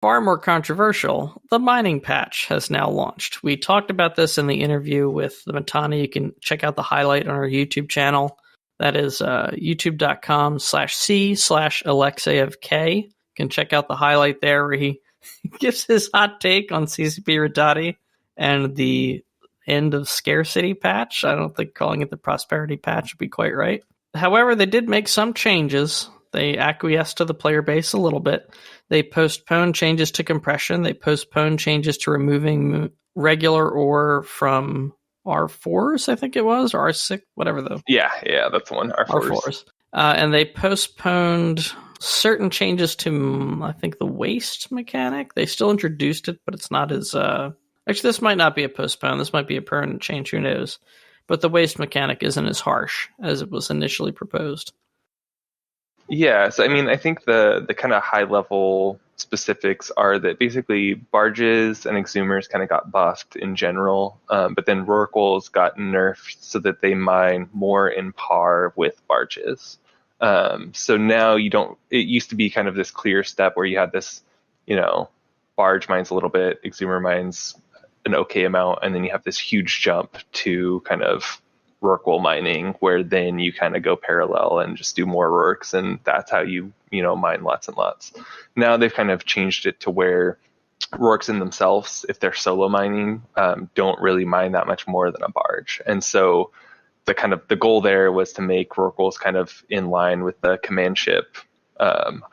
Far more controversial, the mining patch has now launched. We talked about this in the interview with the Matani. You can check out the highlight on our YouTube channel. That is youtube.com/c/AlexeyevK. You can check out the highlight there where he gives his hot take on CCP Radati and the end of scarcity patch. I don't think calling it the prosperity patch would be quite right. However, they did make some changes. They acquiesced to the player base a little bit. They postponed changes to compression. They postponed changes to removing regular ore from R4s, I think it was, or R6, whatever the... Yeah, that's the one, R4s. And they postponed certain changes to, I think, the waste mechanic. They still introduced it, but it's not as... Actually, this might not be a postpone. This might be a permanent change. Who knows? But the waste mechanic isn't as harsh as it was initially proposed. Yeah, so I mean, I think the kind of high-level specifics are that basically barges and exhumers kind of got buffed in general, but then rorquals got nerfed so that they mine more in par with barges. So now you don't, it used to be kind of this clear step where you had this, barge mines a little bit, exhumer mines an okay amount, and then you have this huge jump to kind of rorqual mining where then you kind of go parallel and just do more rorks, and that's how you mine lots and lots. Now they've kind of changed it to where rorks in themselves, if they're solo mining, don't really mine that much more than a barge. And so the goal there was to make rorquals kind of in line with the command ship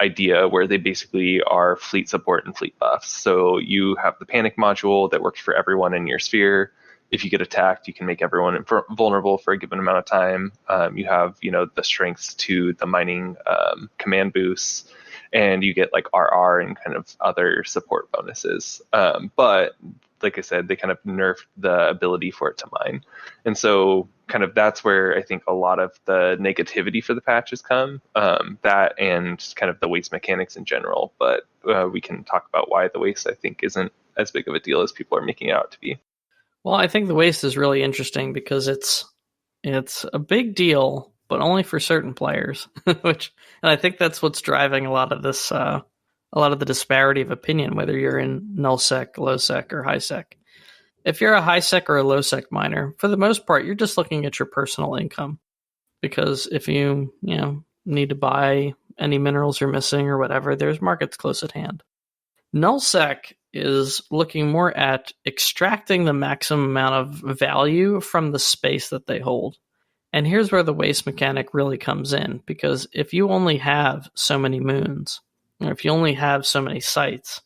idea, where they basically are fleet support and fleet buffs. So you have the panic module that works for everyone in your sphere. If you get attacked, you can make everyone vulnerable for a given amount of time. You have, the strengths to the mining command boosts, and you get like RR and kind of other support bonuses. But like I said, they kind of nerfed the ability for it to mine. And so kind of that's where I think a lot of the negativity for the patches come, that and kind of the waste mechanics in general. But we can talk about why the waste, I think, isn't as big of a deal as people are making it out to be. Well, I think the waste is really interesting because it's a big deal, but only for certain players. And I think that's what's driving a lot of this, a lot of the disparity of opinion, whether you're in null sec, low sec, or high sec. If you're a high sec or a low sec miner, for the most part, you're just looking at your personal income, because if you need to buy any minerals you're missing or whatever, there's markets close at hand. Null sec is looking more at extracting the maximum amount of value from the space that they hold. And here's where the waste mechanic really comes in, because if you only have so many moons, or if you only have so many sites,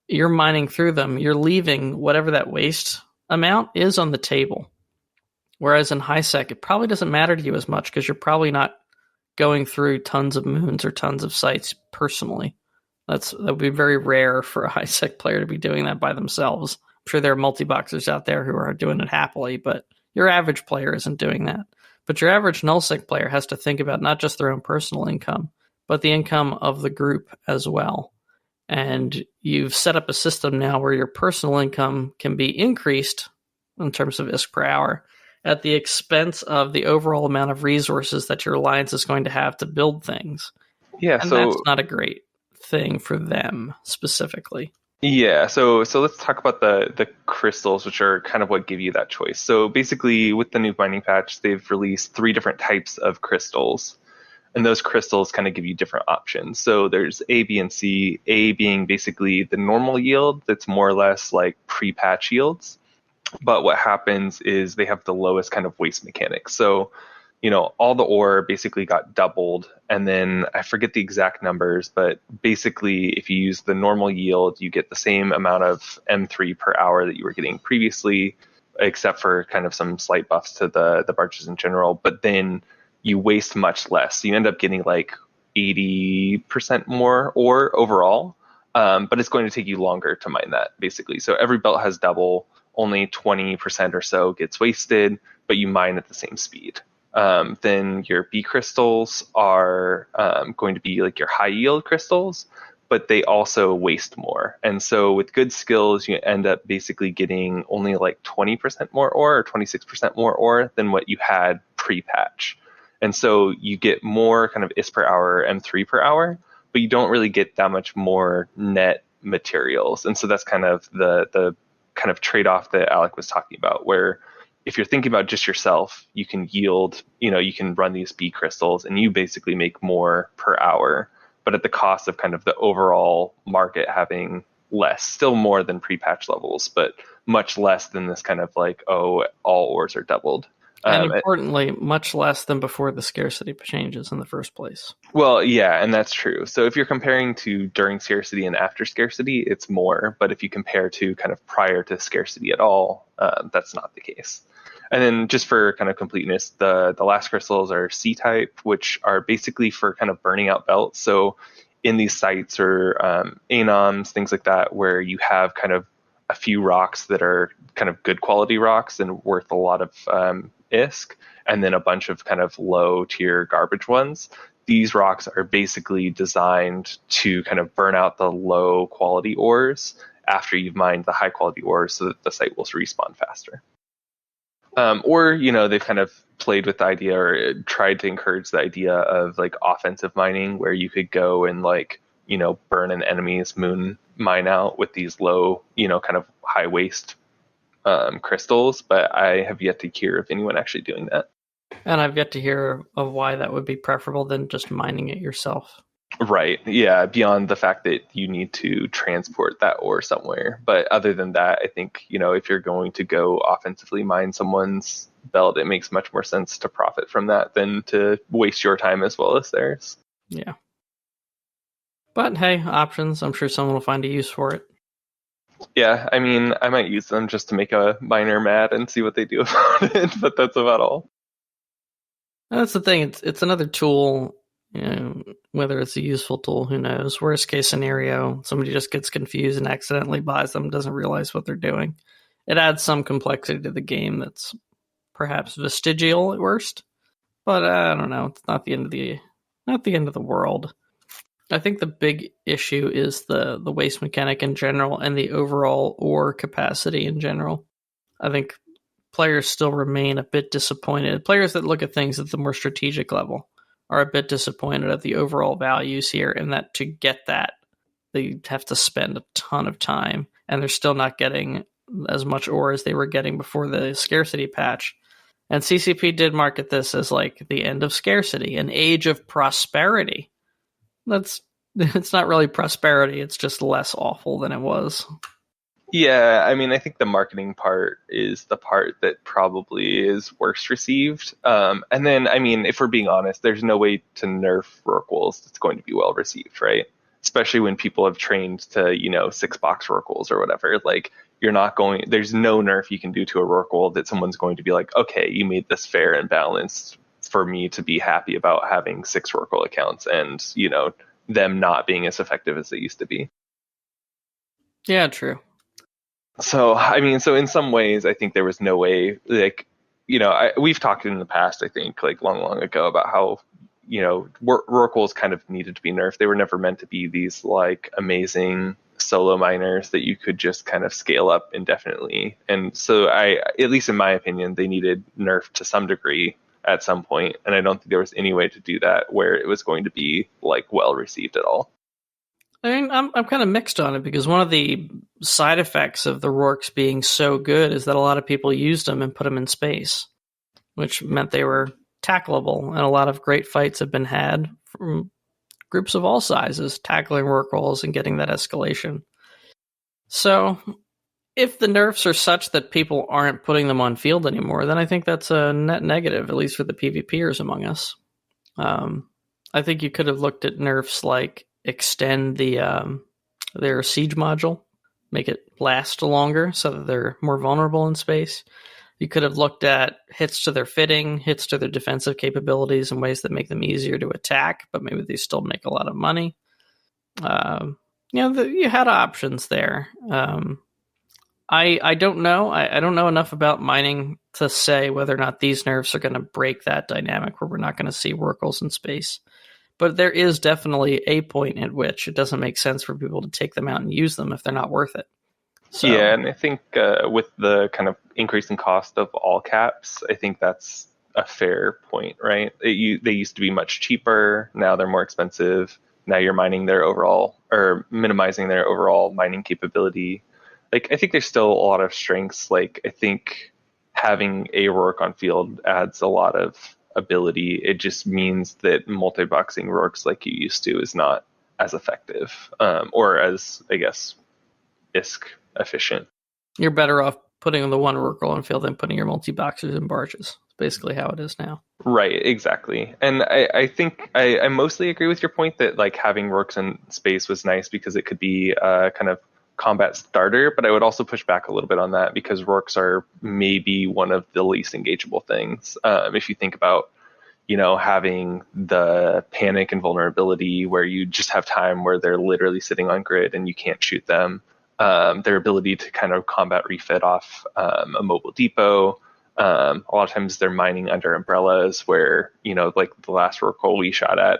you're mining through them, you're leaving whatever that waste amount is on the table. Whereas in high sec, it probably doesn't matter to you as much because you're probably not going through tons of moons or tons of sites personally. That would be very rare for a high sec player to be doing that by themselves. I'm sure there are multi-boxers out there who are doing it happily, but your average player isn't doing that. But your average null sec player has to think about not just their own personal income, but the income of the group as well. And you've set up a system now where your personal income can be increased in terms of ISK per hour at the expense of the overall amount of resources that your alliance is going to have to build things. Yeah, and that's not a great thing for them specifically. Yeah, so let's talk about the crystals, which are kind of what give you that choice. So basically, with the new mining patch, they've released 3 different types of crystals, and those crystals kind of give you different options. So there's A, B, and C. A being basically the normal yield that's more or less like pre-patch yields, but what happens is they have the lowest kind of waste mechanics. So all the ore basically got doubled, and then I forget the exact numbers, but basically if you use the normal yield, you get the same amount of M3 per hour that you were getting previously, except for kind of some slight buffs to the barges in general, but then you waste much less. So you end up getting like 80% more ore overall, but it's going to take you longer to mine that, basically. So every belt has double, only 20% or so gets wasted, but you mine at the same speed. Then your B crystals are going to be like your high yield crystals, but they also waste more. And so with good skills, you end up basically getting only like 20% more ore or 26% more ore than what you had pre-patch. And so you get more kind of IS per hour, M3 per hour, but you don't really get that much more net materials. And so that's kind of the kind of trade-off that Alec was talking about, where if you're thinking about just yourself, you can yield, you can run these B crystals and you basically make more per hour, but at the cost of kind of the overall market having less, still more than pre-patch levels, but much less than this kind of like, oh, all ores are doubled. And importantly, much less than before the scarcity changes in the first place. Well, yeah, and that's true. So if you're comparing to during scarcity and after scarcity, it's more. But if you compare to kind of prior to scarcity at all, that's not the case. And then just for kind of completeness, the last crystals are C-type, which are basically for kind of burning out belts. So in these sites or anoms, things like that, where you have kind of a few rocks that are kind of good quality rocks and worth a lot of ISK, and then a bunch of kind of low tier garbage ones. These rocks are basically designed to kind of burn out the low quality ores after you've mined the high quality ores so that the site will respawn faster. Or, they've kind of played with the idea or tried to encourage the idea of like offensive mining where you could go and like, burn an enemy's moon mine out with these low, kind of high waste crystals. But I have yet to hear of anyone actually doing that. And I've yet to hear of why that would be preferable than just mining it yourself. Right. Yeah. Beyond the fact that you need to transport that ore somewhere. But other than that, I think, if you're going to go offensively mine someone's belt, it makes much more sense to profit from that than to waste your time as well as theirs. Yeah. But hey, options. I'm sure someone will find a use for it. Yeah. I mean, I might use them just to make a miner mad and see what they do about it. But that's about all. And that's the thing. It's another tool. Whether it's a useful tool, who knows? Worst case scenario, somebody just gets confused and accidentally buys them, doesn't realize what they're doing. It adds some complexity to the game that's perhaps vestigial at worst, but I don't know. It's not the end of the world. I think the big issue is the waste mechanic in general and the overall ore capacity in general. I think players still remain a bit disappointed. Players that look at things at the more strategic level are a bit disappointed at the overall values here, and that to get that, they have to spend a ton of time, and they're still not getting as much ore as they were getting before the scarcity patch. And CCP did market this as like the end of scarcity, an age of prosperity. It's not really prosperity, it's just less awful than it was. Yeah, I mean, I think the marketing part is the part that probably is worst received. And then, I mean, if we're being honest, there's no way to nerf Rorquals that's going to be well received, right? Especially when people have trained to, 6-box Rorquals or whatever. Like, there's no nerf you can do to a Rorqual that someone's going to be like, okay, you made this fair and balanced for me to be happy about having 6 Rorqual accounts and, them not being as effective as they used to be. Yeah, true. So, I mean, in some ways, I think there was no way, like, we've talked in the past, I think, like long ago about how, Rorquals kind of needed to be nerfed. They were never meant to be these like amazing solo miners that you could just kind of scale up indefinitely. And so at least in my opinion, they needed nerf to some degree at some point. And I don't think there was any way to do that where it was going to be like well received at all. I mean, I'm kind of mixed on it because one of the side effects of the Rorks being so good is that a lot of people used them and put them in space, which meant they were tackleable. And a lot of great fights have been had from groups of all sizes, tackling Rorquals and getting that escalation. So if the nerfs are such that people aren't putting them on field anymore, then I think that's a net negative, at least for the PvPers among us. I think you could have looked at nerfs like extend their siege module, make it last longer so that they're more vulnerable in space. You could have looked at hits to their fitting, hits to their defensive capabilities in ways that make them easier to attack, but maybe they still make a lot of money. You had options there. I don't know. I don't know enough about mining to say whether or not these nerfs are going to break that dynamic where we're not going to see Rorquals in space. But there is definitely a point at which it doesn't make sense for people to take them out and use them if they're not worth it. So, yeah, and I think with the kind of increasing cost of all caps, I think that's a fair point, right? They used to be much cheaper. Now they're more expensive. now you're mining their overall or minimizing their overall mining capability. Like I think there's still a lot of strengths. Like I think having a Rourke on field adds a lot of ability. It just means that multi-boxing Rourkes like you used to is not as effective, or as I guess ISK efficient. You're better off putting the one Rorqual on field than putting your multi-boxers and barges. It's basically how it is now. Right, exactly. And I think I mostly agree with your point that like having Rourkes in space was nice because it could be a kind of combat starter, but I would also push back a little bit on that because Rourkes are maybe one of the least engageable things. If you think about, having the panic and vulnerability where you just have time where they're literally sitting on grid and you can't shoot them. Their ability to kind of combat refit off a mobile depot. A lot of times they're mining under umbrellas where, like the last Rorqual we shot at,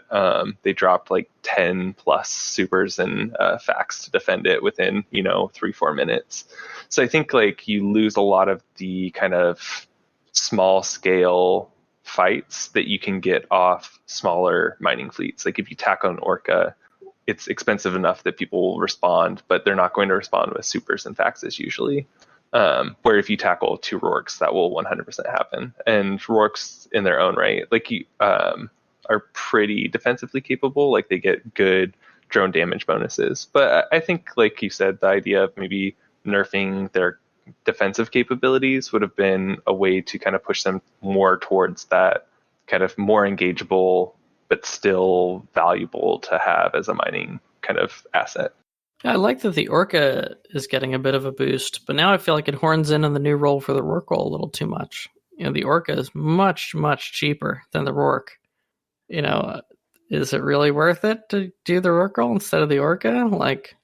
they dropped like 10 plus supers and facts to defend it within, 3-4 minutes. So I think like you lose a lot of the kind of small scale fights that you can get off smaller mining fleets. Like if you tack on Orca, it's expensive enough that people will respond, but they're not going to respond with supers and faxes usually. Where if you tackle 2 Rourkes, that will 100% happen. And Rourkes in their own right, like are pretty defensively capable. Like they get good drone damage bonuses. But I think, like you said, the idea of maybe nerfing their defensive capabilities would have been a way to kind of push them more towards that kind of more engageable, but still valuable to have as a mining kind of asset. Yeah, I like that the Orca is getting a bit of a boost, but now I feel like it horns in on the new role for the Rorqual a little too much. The Orca is much, much cheaper than the Rourke. Is it really worth it to do the Rorqual instead of the Orca? Like,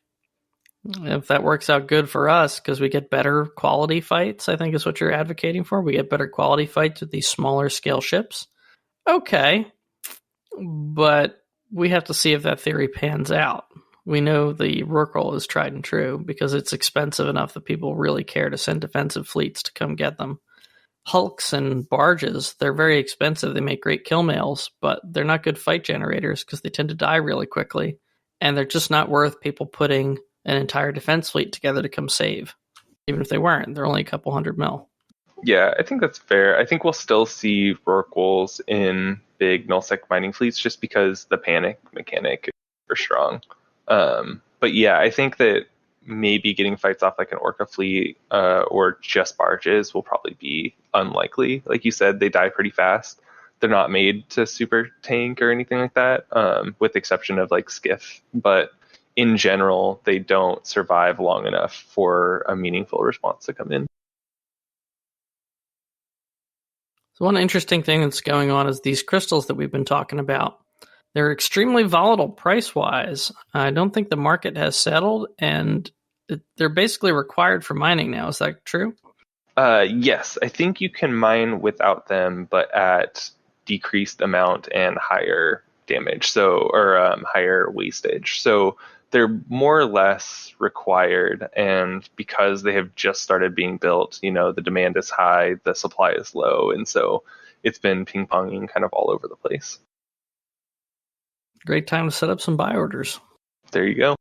if that works out good for us, because we get better quality fights, I think is what you're advocating for. We get better quality fights with these smaller scale ships. Okay, but we have to see if that theory pans out. We know the Rorqual is tried and true because it's expensive enough that people really care to send defensive fleets to come get them. Hulks and barges, they're very expensive. They make great kill mails, but they're not good fight generators because they tend to die really quickly. And they're just not worth people putting an entire defense fleet together to come save. Even if they weren't, they're only a couple hundred mil. Yeah, I think that's fair. I think we'll still see Rorquals in big nullsec mining fleets just because the panic mechanic is super strong. But yeah, I think that maybe getting fights off like an Orca fleet or just barges will probably be unlikely. Like you said, they die pretty fast. They're not made to super tank or anything like that, with the exception of like Skiff. But in general, they don't survive long enough for a meaningful response to come in. So one interesting thing that's going on is these crystals that we've been talking about. They're extremely volatile price-wise. I don't think the market has settled, and they're basically required for mining now. Is that true? Yes, I think you can mine without them, but at decreased amount and higher damage, or higher wastage. So they're more or less required, and because they have just started being built, the demand is high, the supply is low, and so it's been ping-ponging kind of all over the place. Great time to set up some buy orders. There you go.